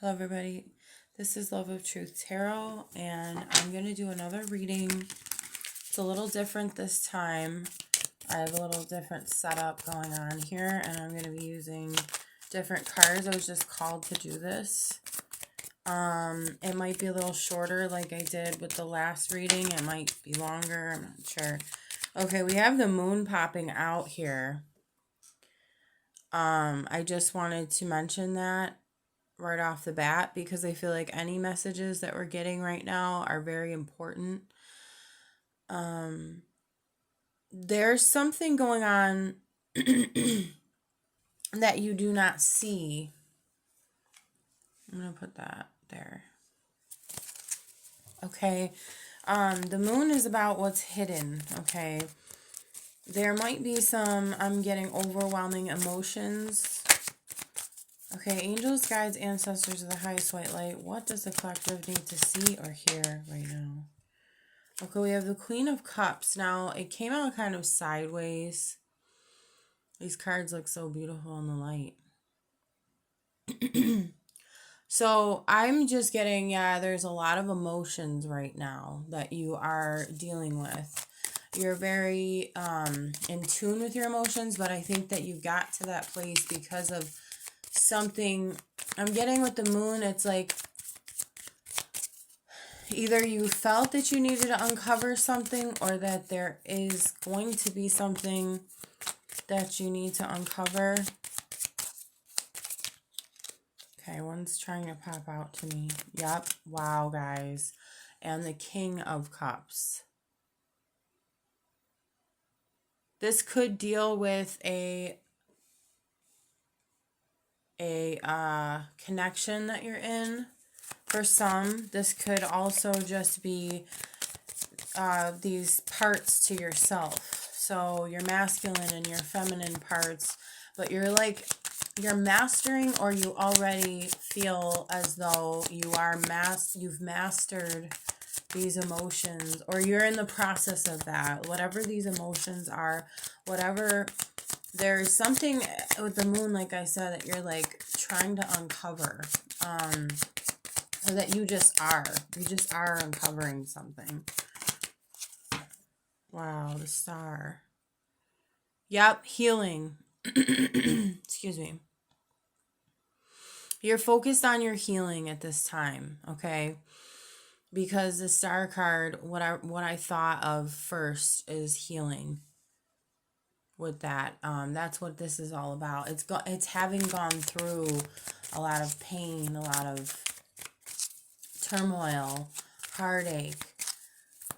Hello everybody, this is Love of Truth Tarot, and I'm going to do another reading. It's a little different this time. I have a little different setup going on here, and I'm going to be using different cards. I was just called to do this. It might be a little shorter like I did with the last reading. It might be longer, I'm not sure. Okay, we have the moon popping out here. I just wanted to mention that right off the bat because I feel like any messages that we're getting right now are very important. There's something going on that you do not see. I'm going to put that there. Okay. The moon is about what's hidden. Okay. There might be some, I'm getting overwhelming emotions. Okay, angels, guides, ancestors of the highest white light. What does the collective need to see or hear right now? Okay, we have the Queen of Cups. Now, it came out kind of sideways. These cards look so beautiful in the light. So, I'm just getting, there's a lot of emotions right now that you are dealing with. You're very in tune with your emotions, but I think that you got to that place because of something. I'm getting with the moon, it's like either you felt that you needed to uncover something or that there is going to be something that you need to uncover. Okay, one's trying to pop out to me. Yep, wow, guys. And the King of Cups. This could deal with a connection that you're in. For some, this could also just be these parts to yourself. So your masculine and your feminine parts, but you're mastering, or you already feel as though you've mastered these emotions, or you're in the process of that. Whatever these emotions are, there's something with the moon, like I said, that you're like trying to uncover. Or that you just are uncovering something. Wow, the Star. Yep, healing. Excuse me. You're focused on your healing at this time, okay? Because the Star card, what I thought of first is healing. With that, that's what this is all about. It's having gone through a lot of pain, a lot of turmoil, heartache,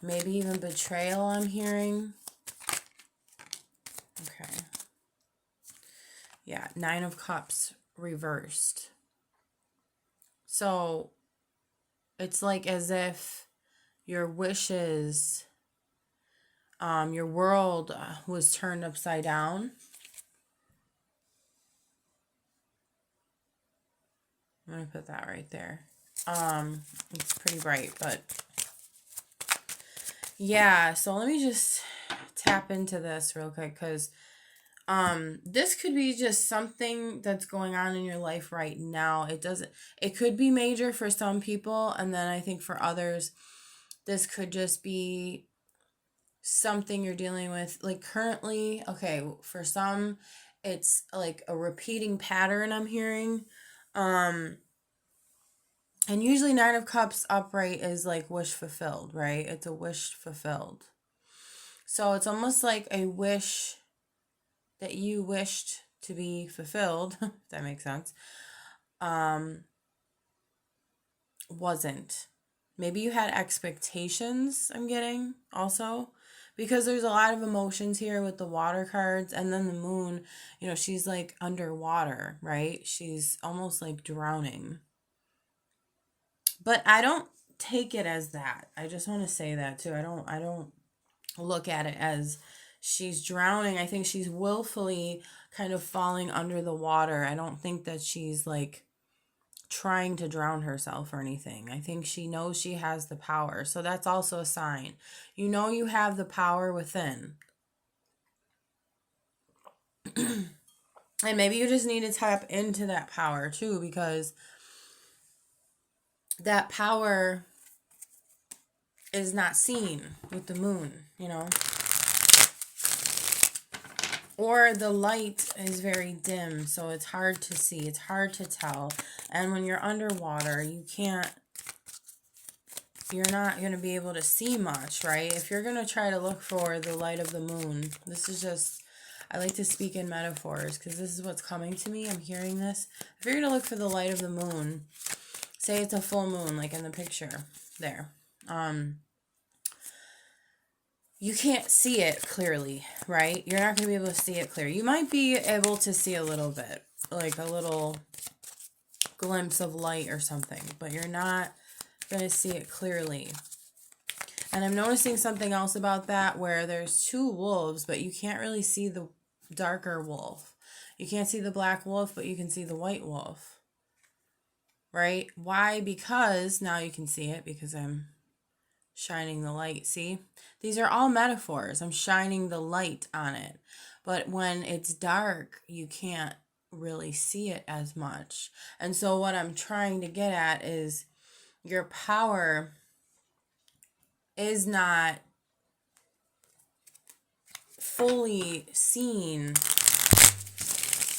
maybe even betrayal, I'm hearing. Okay. Yeah, 9 of Cups reversed. So it's like as if your wishes, your world was turned upside down. I'm going to put that right there. It's pretty bright, but yeah, so let me just tap into this real quick, because this could be just something that's going on in your life right now. It could be major for some people, and then I think for others, this could just be something you're dealing with like currently. Okay, for some, it's like a repeating pattern I'm hearing. And usually 9 of Cups upright is like wish fulfilled, right? It's a wish fulfilled. So it's almost like a wish that you wished to be fulfilled, if that makes sense, wasn't. Maybe you had expectations, I'm getting, also. Because there's a lot of emotions here with the water cards, and then the moon, she's like underwater, right? She's almost like drowning. But I don't take it as that. I just want to say that too. I don't look at it as she's drowning. I think she's willfully kind of falling under the water. I don't think that she's like trying to drown herself or anything. I think she knows she has the power. So that's also a sign. You know you have the power within. And maybe you just need to tap into that power too, because that power is not seen with the moon, you know? Or the light is very dim, so it's hard to see. It's hard to tell. And when you're underwater, you're not going to be able to see much, right? If you're going to try to look for the light of the moon, this is just, I like to speak in metaphors because this is what's coming to me. I'm hearing this. If you're going to look for the light of the moon, say it's a full moon, like in the picture there. You can't see it clearly, right? You're not going to be able to see it clear. You might be able to see a little bit, like a little glimpse of light or something, but you're not going to see it clearly. And I'm noticing something else about that where there's two wolves, but you can't really see the darker wolf. You can't see the black wolf, but you can see the white wolf, right? Why? Because now you can see it because I'm shining the light. See, these are all metaphors. I'm shining the light on it. But when it's dark, you can't really see it as much. And so what I'm trying to get at is your power is not fully seen.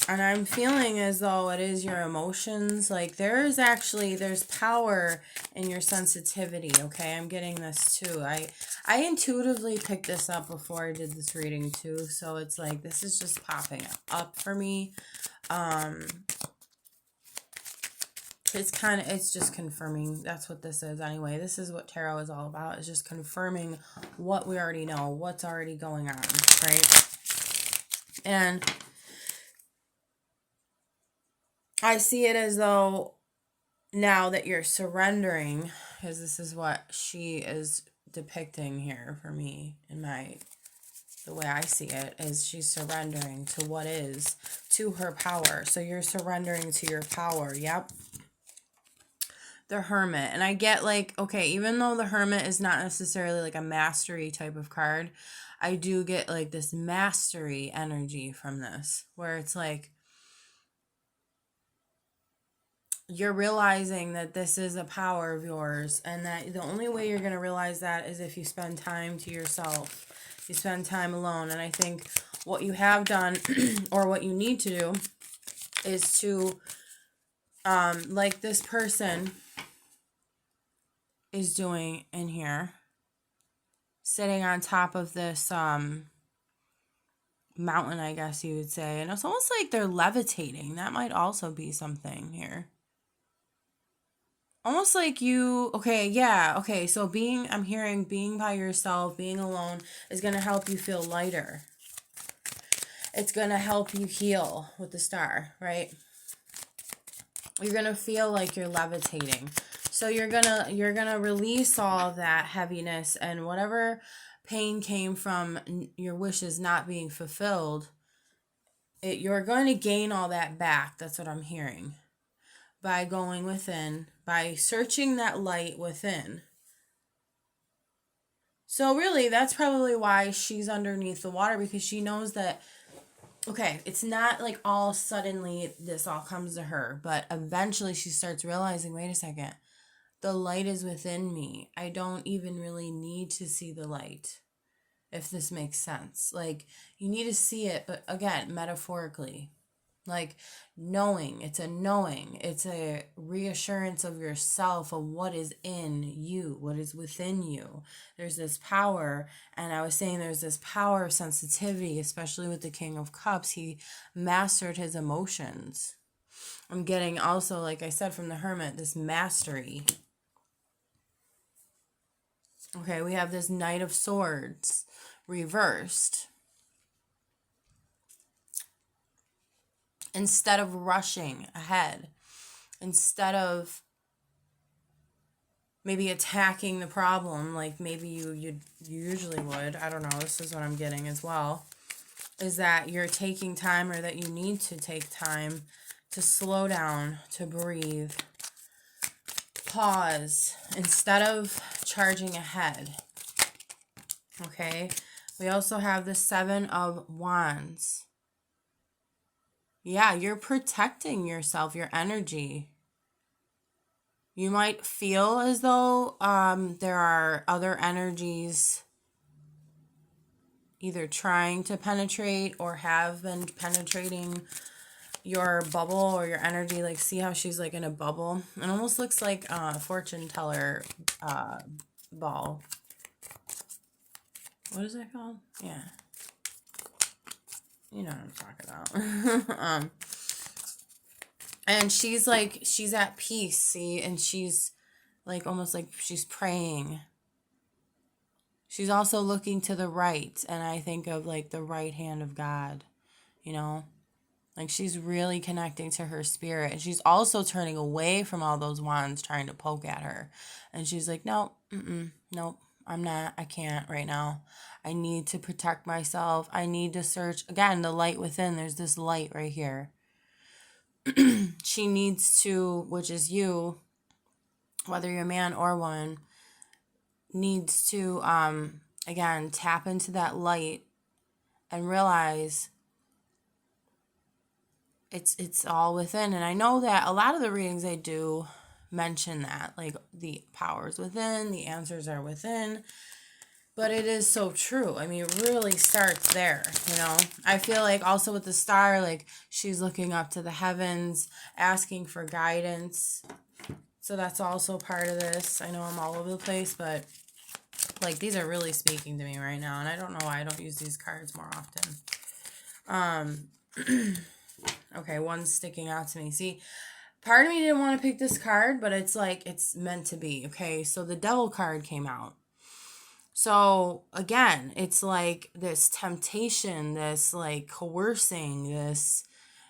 And I'm feeling as though it is your emotions. Like there's power in your sensitivity. Okay, I'm getting this too. I intuitively picked this up before I did this reading too. So it's like this is just popping up for me. It's just confirming. That's what this is anyway. This is what tarot is all about. It's just confirming what we already know, what's already going on, right? And I see it as though now that you're surrendering, because this is what she is depicting here for me in the way I see it, is she's surrendering to what is, to her power. So you're surrendering to your power. Yep. The Hermit. And I get like, okay, even though the Hermit is not necessarily like a mastery type of card, I do get like this mastery energy from this, where it's like, you're realizing that this is a power of yours, and that the only way you're going to realize that is if you spend time to yourself. You spend time alone. And I think what you have done or what you need to do is to, like this person is doing in here, sitting on top of this mountain, I guess you would say. And it's almost like they're levitating. That might also be something here. Almost like so I'm hearing being by yourself, being alone is going to help you feel lighter. It's going to help you heal with the star, right? You're going to feel like you're levitating. So you're going to release all that heaviness and whatever pain came from your wishes not being fulfilled. You're going to gain all that back. That's what I'm hearing. By going within, by searching that light within. So really, that's probably why she's underneath the water, because she knows that, okay, it's not like all suddenly this all comes to her, but eventually she starts realizing, wait a second, the light is within me. I don't even really need to see the light, if this makes sense. Like, you need to see it, but again, metaphorically. Like knowing, it's a reassurance of yourself, of what is in you, what is within you. There's this power, and I was saying there's this power of sensitivity, especially with the King of Cups. He mastered his emotions. I'm getting also, like I said, from the Hermit, this mastery. Okay, we have this Knight of Swords reversed. Instead of rushing ahead, instead of maybe attacking the problem like maybe you usually would, I don't know, this is what I'm getting as well, is that you're taking time, or that you need to take time to slow down, to breathe, pause, instead of charging ahead. Okay, we also have the Seven of Wands. Yeah, you're protecting yourself, your energy. You might feel as though there are other energies either trying to penetrate or have been penetrating your bubble or your energy. Like, see how she's like in a bubble? It almost looks like a fortune teller ball. What is that called? Yeah. You know what I'm talking about. And she's like, she's at peace, see? And she's like, almost like she's praying. She's also looking to the right. And I think of like the right hand of God, you know? Like, she's really connecting to her spirit. And she's also turning away from all those wands trying to poke at her. And she's like, no, nope, I'm not. I can't right now. I need to protect myself. I need to search. Again, the light within. There's this light right here. She needs to, which is you, whether you're a man or woman, needs to, again, tap into that light and realize it's all within. And I know that a lot of the readings I do mention that, like, the power's within, the answers are within, but it is so true. I mean, it really starts there, you know? I feel like also with the star, like, she's looking up to the heavens, asking for guidance. So that's also part of this. I know I'm all over the place, but like, these are really speaking to me right now, and I don't know why I don't use these cards more often. Okay, one's sticking out to me. See, part of me didn't want to pick this card, but it's like, it's meant to be. Okay, so the Devil card came out. So again, it's like this temptation, this like coercing, this,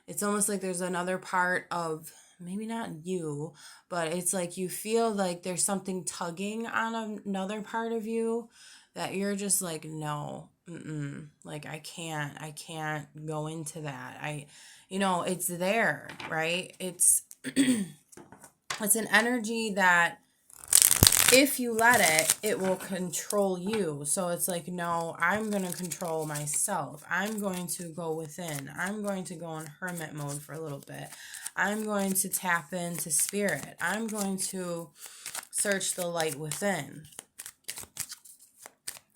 it's almost like there's another part of, maybe not you, but it's like you feel like there's something tugging on another part of you that you're just like, no, like, I can't go into that. You know, it's there, right? It's, it's an energy that if you let it, it will control you. So it's like, no, I'm going to control myself. I'm going to go within. I'm going to go in hermit mode for a little bit. I'm going to tap into spirit. I'm going to search the light within.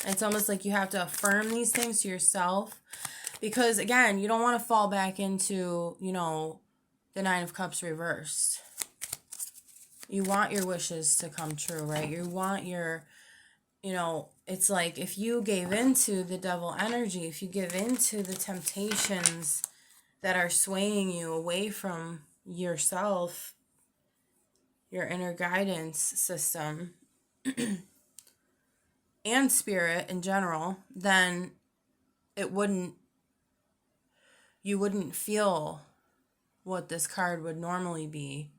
It's almost like you have to affirm these things to yourself. Because, again, you don't want to fall back into, you know, the Nine of Cups reversed. You want your wishes to come true, right? You want your, you know, it's like if you gave into the devil energy, if you give into the temptations that are swaying you away from yourself, your inner guidance system, and spirit in general, then you wouldn't feel what this card would normally be,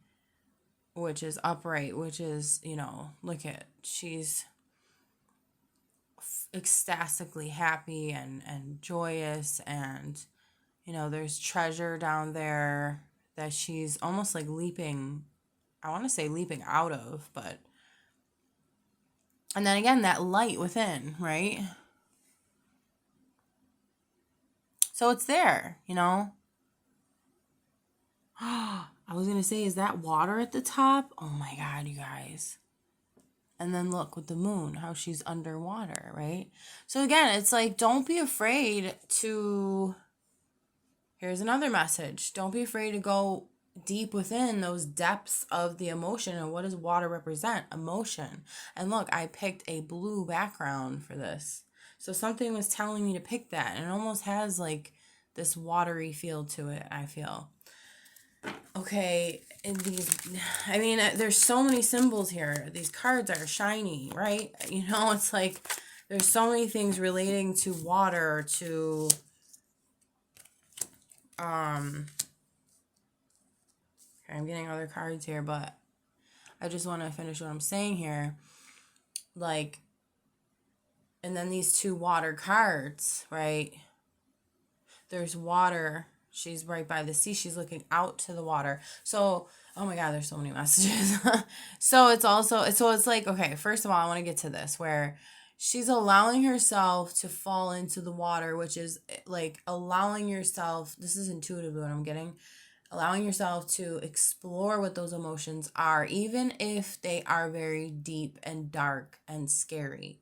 which is upright, which is, you know, look at, she's ecstatically happy and joyous, and, you know, there's treasure down there that she's almost like leaping, I want to say leaping out of, but, and then again, that light within, right? So it's there, you know? I was going to say, is that water at the top? Oh my God, you guys. And then look with the moon, how she's underwater, right? So again, it's like, don't be afraid to, here's another message. Don't be afraid to go deep within those depths of the emotion. And what does water represent? Emotion. And look, I picked a blue background for this. So something was telling me to pick that. And it almost has like this watery feel to it, I feel. Okay, and these, I mean, there's so many symbols here. These cards are shiny, right? You know, it's like there's so many things relating to water, to, okay, I'm getting other cards here, but I just want to finish what I'm saying here. Like, and then these two water cards, right? There's water. She's right by the sea. She's looking out to the water. So, oh my God, there's so many messages. So it's also, so it's like, okay, first of all, I want to get to this where she's allowing herself to fall into the water, which is like allowing yourself, this is intuitive what I'm getting, allowing yourself to explore what those emotions are, even if they are very deep and dark and scary.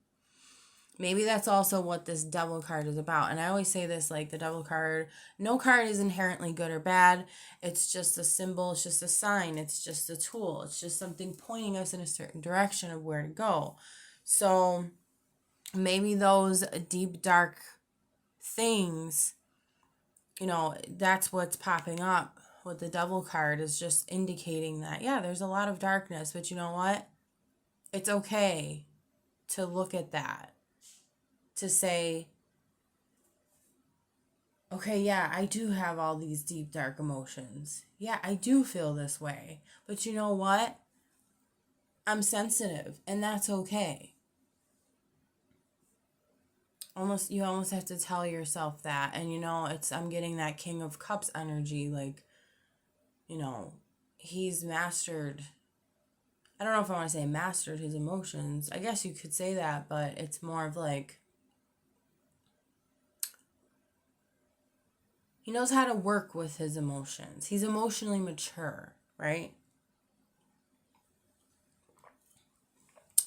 Maybe that's also what this devil card is about. And I always say this, like the devil card, no card is inherently good or bad. It's just a symbol. It's just a sign. It's just a tool. It's just something pointing us in a certain direction of where to go. So maybe those deep, dark things, you know, that's what's popping up with the devil card, is just indicating that, yeah, there's a lot of darkness, but you know what? It's okay to look at that. To say, okay, yeah, I do have all these deep, dark emotions. Yeah, I do feel this way. But you know what? I'm sensitive, and that's okay. You almost have to tell yourself that. And you know, I'm getting that King of Cups energy, like, you know, he's mastered. I don't know if I want to say mastered his emotions. I guess you could say that, but it's more of like, he knows how to work with his emotions. He's emotionally mature, right?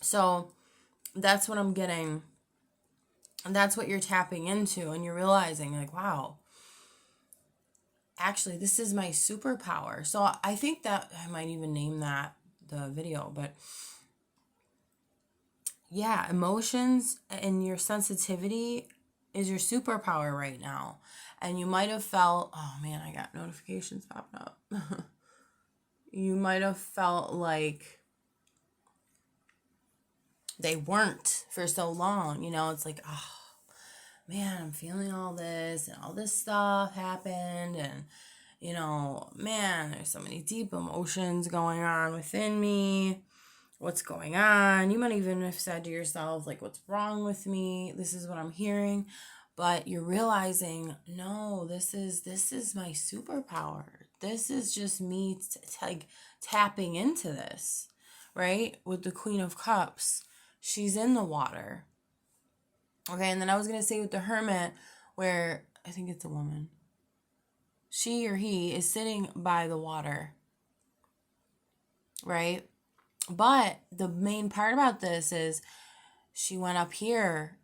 So that's what I'm getting. And that's what you're tapping into. And you're realizing, like, wow, actually, this is my superpower. So I think that I might even name that the video. But yeah, emotions and your sensitivity is your superpower right now. And you might have felt, oh man, I got notifications popping up. You might have felt like they weren't for so long. You know, it's like, oh man, I'm feeling all this and all this stuff happened. And, you know, man, there's so many deep emotions going on within me. What's going on? You might even have said to yourself, like, what's wrong with me? This is what I'm hearing. But you're realizing, no, this is my superpower. This is just me like tapping into this, right? With the Queen of Cups, she's in the water. Okay, and then I was going to say with the Hermit, where I think it's a woman, she or he is sitting by the water, right? But the main part about this is she went up here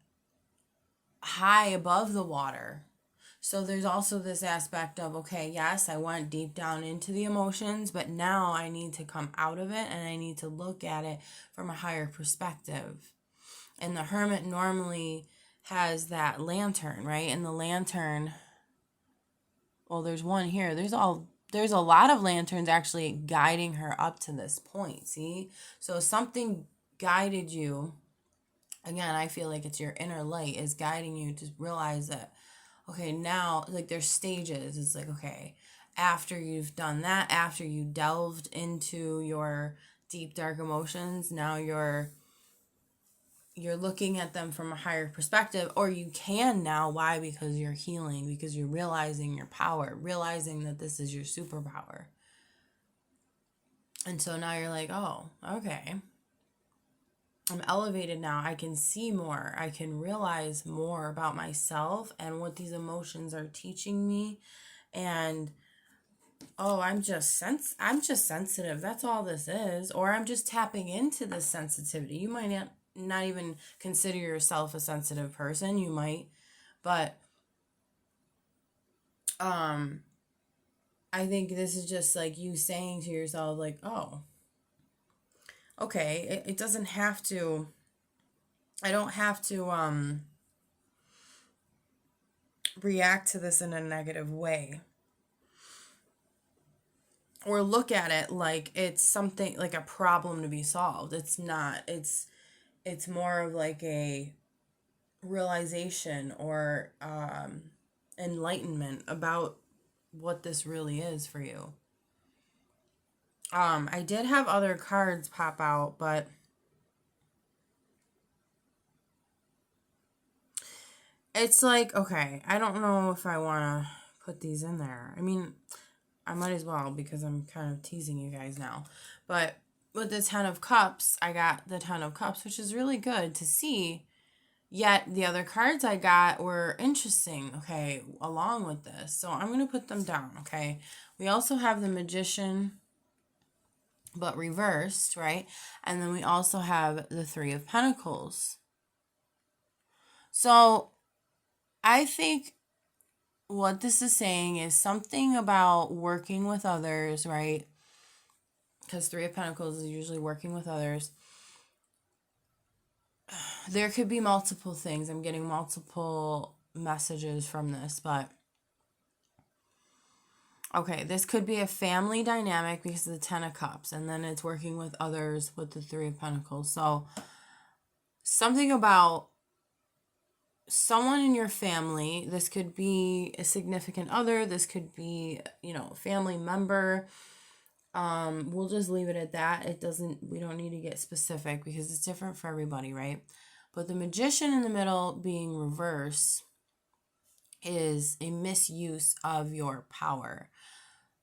high above the water. So there's also this aspect of, okay, yes, I went deep down into the emotions, but now I need to come out of it and I need to look at it from a higher perspective. And the Hermit normally has that lantern, right? And the lantern, well, there's one here. There's a lot of lanterns actually guiding her up to this point, see? So something guided you. Again, I feel like it's your inner light is guiding you to realize that, okay, now, like, there's stages. It's like, okay, after you've done that, after you delved into your deep, dark emotions, now you're looking at them from a higher perspective, or you can now. Why? Because you're healing, because you're realizing your power, realizing that this is your superpower. And so now you're like, oh, okay, I'm elevated now. I can see more. I can realize more about myself and what these emotions are teaching me. And oh, I'm just sensitive. That's all this is. Or I'm just tapping into this sensitivity. You might not even consider yourself a sensitive person. You might, but I think this is just like you saying to yourself, like, oh, okay, it doesn't have to, I don't have to react to this in a negative way. Or look at it like it's something, like a problem to be solved. It's not. It's more of like a realization or enlightenment about what this really is for you. I did have other cards pop out, but it's like, okay, I don't know if I want to put these in there. I mean, I might as well because I'm kind of teasing you guys now. But with the Ten of Cups, I got the Ten of Cups, which is really good to see. Yet the other cards I got were interesting, okay, along with this. So I'm going to put them down, okay? We also have the Magician, but reversed, right? And then we also have the Three of Pentacles. So I think what this is saying is something about working with others, right? Because Three of Pentacles is usually working with others. There could be multiple things. I'm getting multiple messages from this, but okay, this could be a family dynamic because of the Ten of Cups, and then it's working with others with the Three of Pentacles. So something about someone in your family. This could be a significant other. This could be, a family member. We'll just leave it at that. We don't need to get specific because it's different for everybody, right? But the Magician in the middle being reverse is a misuse of your power.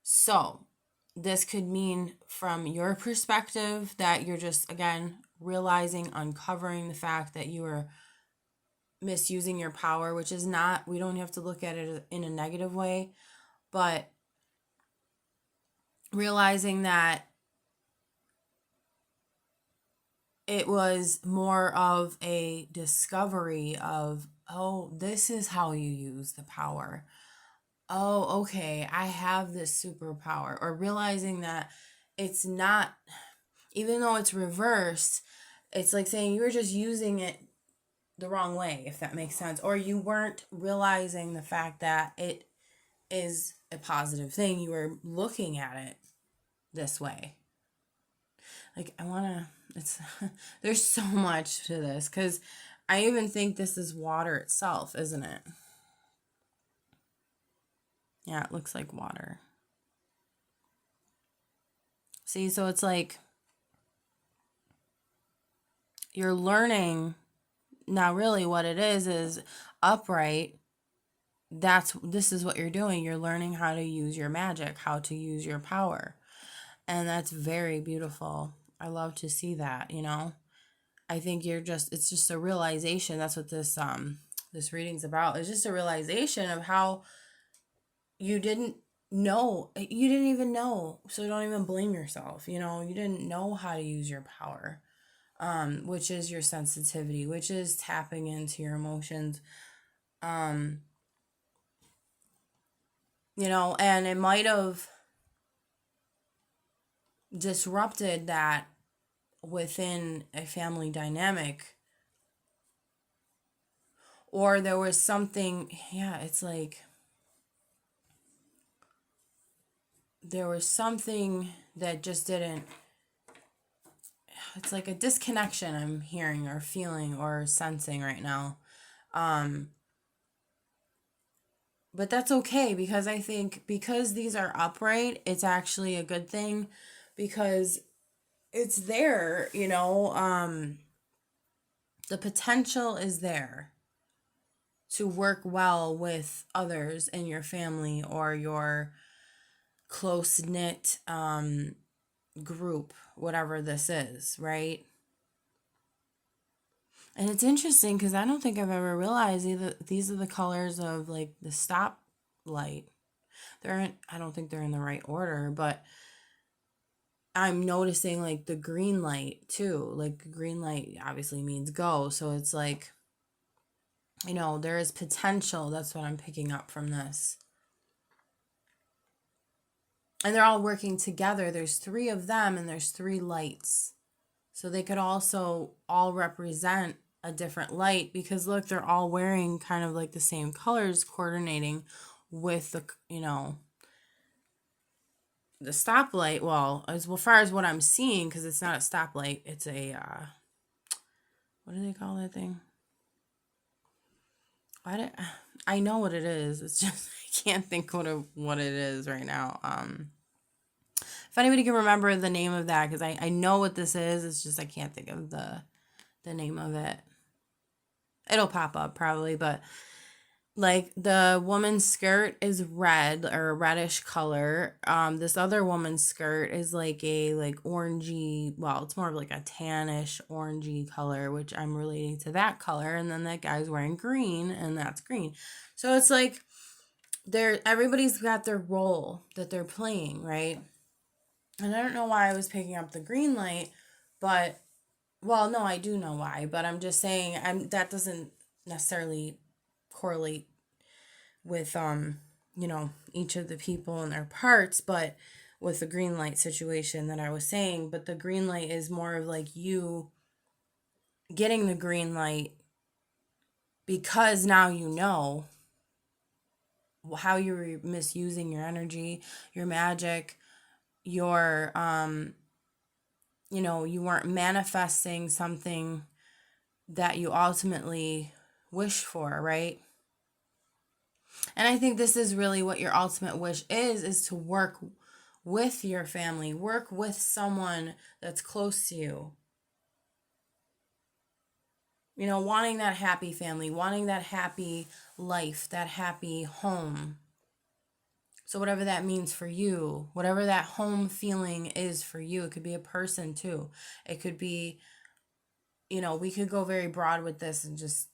So this could mean from your perspective that you're just, again, realizing, uncovering the fact that you are misusing your power, which is not, we don't have to look at it in a negative way, but realizing that it was more of a discovery of, oh, this is how you use the power. Oh, okay, I have this superpower. Or realizing that it's not, even though it's reversed, it's like saying you were just using it the wrong way, if that makes sense. Or you weren't realizing the fact that it is a positive thing. You were looking at it this way. Like, there's so much to this, because I even think this is water itself, isn't it? Yeah, it looks like water. See, so it's like you're learning. Now really what it is upright. This is what you're doing. You're learning how to use your magic, how to use your power. And that's very beautiful. I love to see that, I think it's just a realization. That's what this reading's about. It's just a realization of how you didn't know. You didn't even know. So don't even blame yourself. You didn't know how to use your power, which is your sensitivity, which is tapping into your emotions. And it might have disrupted that within a family dynamic, or there was something, it's like there was something that just didn't, it's like a disconnection I'm hearing or feeling or sensing right now. But that's okay, because I think because these are upright, it's actually a good thing, because it's there, the potential is there to work well with others in your family or your close-knit group, whatever this is, right? And it's interesting because I don't think I've ever realized these are the colors of like the stop light. I don't think they're in the right order, but I'm noticing like the green light too. Like green light obviously means go. So it's like, there is potential. That's what I'm picking up from this. And they're all working together. There's 3 of them and there's 3 lights. So they could also all represent a different light, because look, they're all wearing kind of like the same colors, coordinating with the stoplight. Well, as far as what I'm seeing, because it's not a stoplight, it's a what do they call that thing? I know what it is. It's just I can't think what it is right now. If anybody can remember the name of that, because I know what this is. It's just I can't think of the name of it. It'll pop up probably, but Like the woman's skirt is red or a reddish color. This other woman's skirt is like a orangey, well, it's more of like a tannish orangey color, which I'm relating to that color. And then that guy's wearing green, and that's green. So it's like everybody's got their role that they're playing, right? And I don't know why I was picking up the green light, but well, no, I do know why, but I'm just saying that doesn't necessarily correlate with each of the people and their parts, but with the green light situation that I was saying. But the green light is more of like you getting the green light because now you know how you're misusing your energy, your magic, your you weren't manifesting something that you ultimately wish for, right? And I think this is really what your ultimate wish is to work with your family, work with someone that's close to you. Wanting that happy family, wanting that happy life, that happy home. So whatever that means for you, whatever that home feeling is for you, it could be a person too. It could be, we could go very broad with this and just,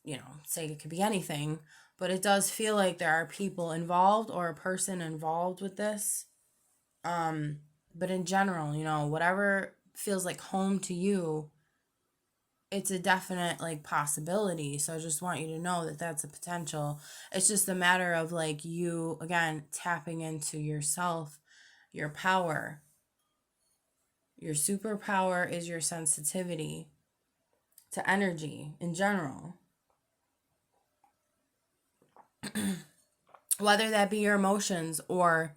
say it could be anything. But it does feel like there are people involved or a person involved with this. But in general, whatever feels like home to you, it's a definite possibility. So I just want you to know that that's a potential. It's just a matter of you, again, tapping into yourself, your power. Your superpower is your sensitivity to energy in general. Whether that be your emotions, or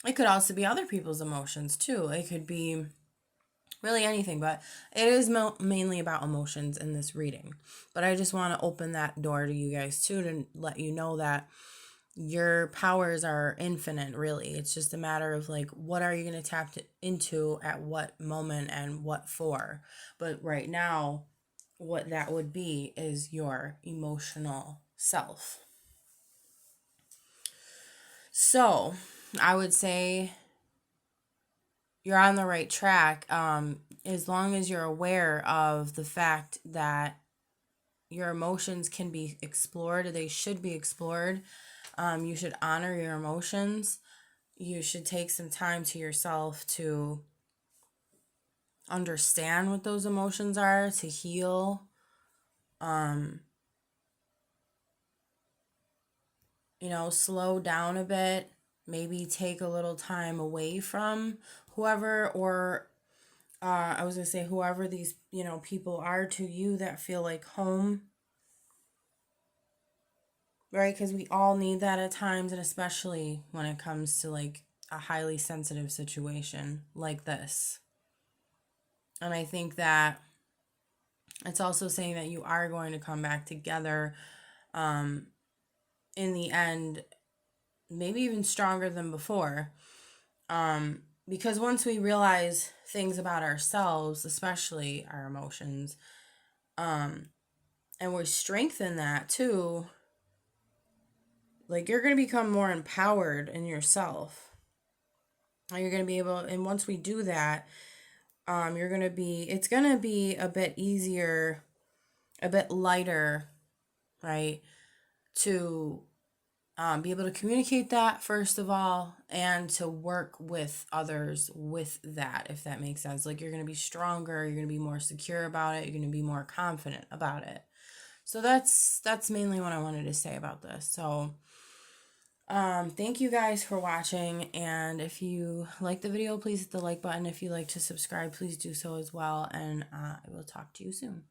it could also be other people's emotions too. It could be really anything, but it is mainly about emotions in this reading. But I just want to open that door to you guys too, to let you know that your powers are infinite, really. It's just a matter of what are you going to tap into at what moment and what for. But right now, what that would be is your emotional self. So I would say you're on the right track, as long as you're aware of the fact that your emotions can be explored. They should be explored. You should honor your emotions. You should take some time to yourself to understand what those emotions are, to heal. Slow down a bit. Maybe take a little time away from whoever, or I was going to say whoever these, people are to you that feel like home. Right? Because we all need that at times, and especially when it comes to a highly sensitive situation like this. And I think that it's also saying that you are going to come back together in the end, maybe even stronger than before. Because once we realize things about ourselves, especially our emotions, and we strengthen that too, you're going to become more empowered in yourself. And you're going to be able, and once we do that, it's going to be a bit easier, a bit lighter, right? To be able to communicate that, first of all, and to work with others with that, if that makes sense. You're going to be stronger, you're going to be more secure about it, you're going to be more confident about it. So that's mainly what I wanted to say about this. So thank you guys for watching, and if you like the video, please hit the like button. If you'd like to subscribe, please do so as well, and I will talk to you soon.